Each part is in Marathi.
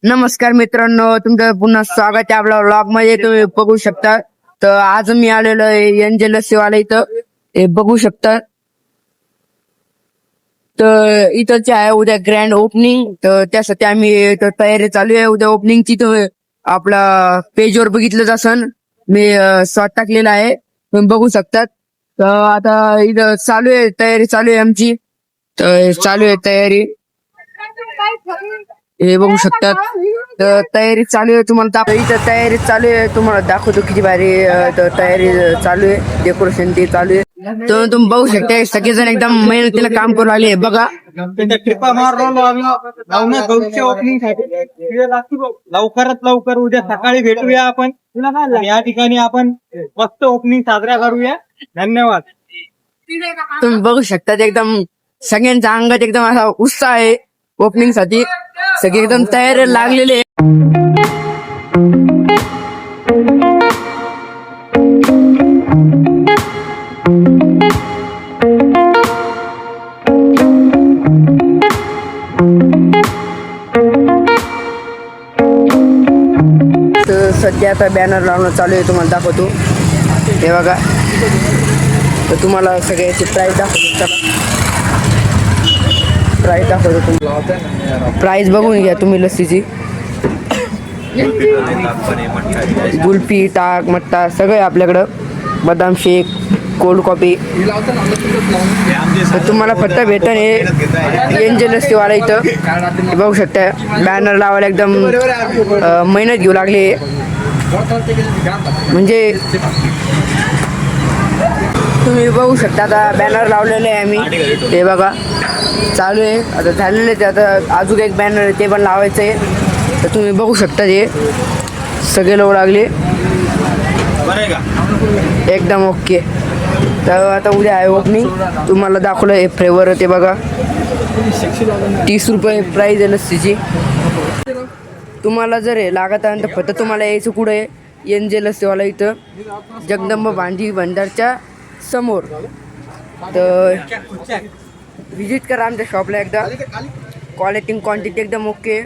नमस्कार मित्रांनो, तुमचं पुन्हा स्वागत आहे आपल्या व्लॉग मध्ये. तुम्ही बघू शकता तर आज मी आलेलो आहे एंजल लस्सीवाला इथं. हे बघू शकता तर इथंच आहे उद्या ग्रँड ओपनिंग. तर त्यासाठी आम्ही इथं तयारी चालू आहे उद्या ओपनिंगची. तर आपला पेजवर बघितलंच असन, मी शॉट टाकलेला आहे, तुम्ही बघू शकतात. तर आता इथं चालू आहे, तयारी चालू आहे आमची. तर चालू आहे तयारी, हे बघू शकतात. तर तयारी चालू आहे, तुम्हाला इथं तयारी चालू आहे, तुम्हाला दाखवतो किती भारी तर तयारी चालू आहे. डेकोरेशन ते चालू आहे. तर तुम्ही बघू शकता सगळेजण एकदम मेहनतीला काम करू लागले. बघा लवकरात लवकर उद्या सकाळी भेटूया आपण. या ठिकाणी आपण मस्त ओपनिंग साजरा करूया. धन्यवाद. तुम्ही बघू शकता एकदम सगळ्यांच्या अंगात एकदम असा उत्साह आहे ओपनिंग साठी. सगळे एकदम तयारी लागलेले. तर सध्या आता बॅनर लावणं चालू आहे, तुम्हाला दाखवतो. हे बघा, तर तुम्हाला सगळ्याची प्राईस दाखवतो. प्राईस दाखवतो तुम्हाला. प्राईस बघून घ्या तुम्ही लस्सीची. गुल्फी, ताक, मट्टा सगळे आपल्याकडं. बदाम शेक, कोल्ड कॉफी. तर तुम्हाला फक्त भेटन हे एंजल लस्सीवाला इथं. हे बघू शकता बॅनर लावायला एकदम मेहनत घेऊ लागले. म्हणजे तुम्ही बघू शकता आता बॅनर लावलेले आहे आम्ही. ते बघा चालू आहे, आता झालेले ते. आता अजून एक बॅनर आहे, ते पण लावायचं आहे. तर तुम्ही बघू शकता ते सगळे लोक लागले एकदम ओके. तर आता उद्या आहे ओपनिंग, तुम्हाला दाखवलं हे फ्लेवर. ते बघा 30 रुपये प्राईज आहे लस्सीची. तुम्हाला जर हे लागत आहे तर फक्त तुम्हाला यायचं कुठं आहे, एंजल लस्सीवाला इथं जगदंबा भांडी भंडारच्या समोर. तर विजिट करा आमच्या शॉपला एकदा. क्वालिटी क्वांटिटी एकदम ओके.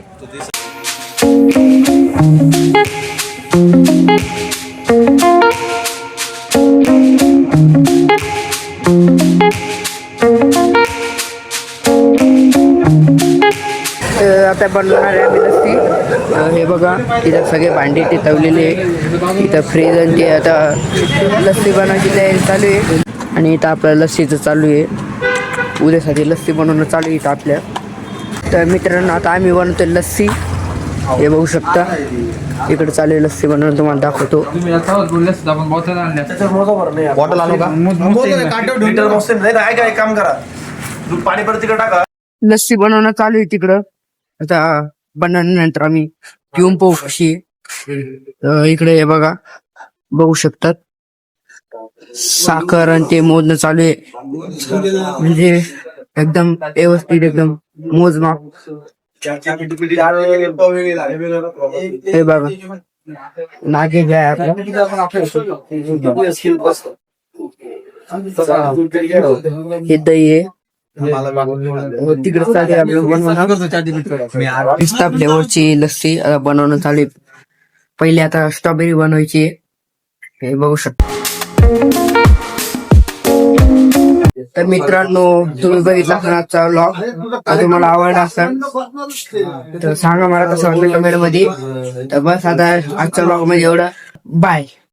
आता बनवणार आहे आम्ही लस्सी. हे बघा इथं सगळे भांडी ते तवलेले, इथं फ्रीज आणि ते. आता लस्सी बनवायची तयारी चालू आहे आणि इथं आपलं लस्सीचं चालू आहे. उद्यासाठी लस्सी बनवणं चालू आहे इथं आपल्या. तर मित्रांनो आता आम्ही बनवतो लस्सी. हे बघू शकता इकडे चालू आहे लस्सी बनवणं, तुम्हाला दाखवतो. लस्सी बनवणं चालू आहे तिकडं. आता बनवल्यानंतर आम्ही पिऊन पाहू कशी. इकडे हे बघा बघू शकतात साखर आणि ते मोजणं चालू आहे. म्हणजे एकदम व्यवस्थित, एकदम मोजमाप. हे बघा नागे घ्या आपल्या. हे दही आहे तिकडे चालू आपलं पिस्ता फ्लेवरची लस्सी बनवणं चालू. पहिले आता स्ट्रॉबेरी बनवायची. हे बघू शकता. तर मित्रांनो तुम्ही बघितला आजचा व्लॉग. तुम्हाला आवडला असेल तर सांगा मला कसं वाटलं कमेंट मध्ये. तर बस आता आजच्या व्लॉग मध्ये एवढं. बाय.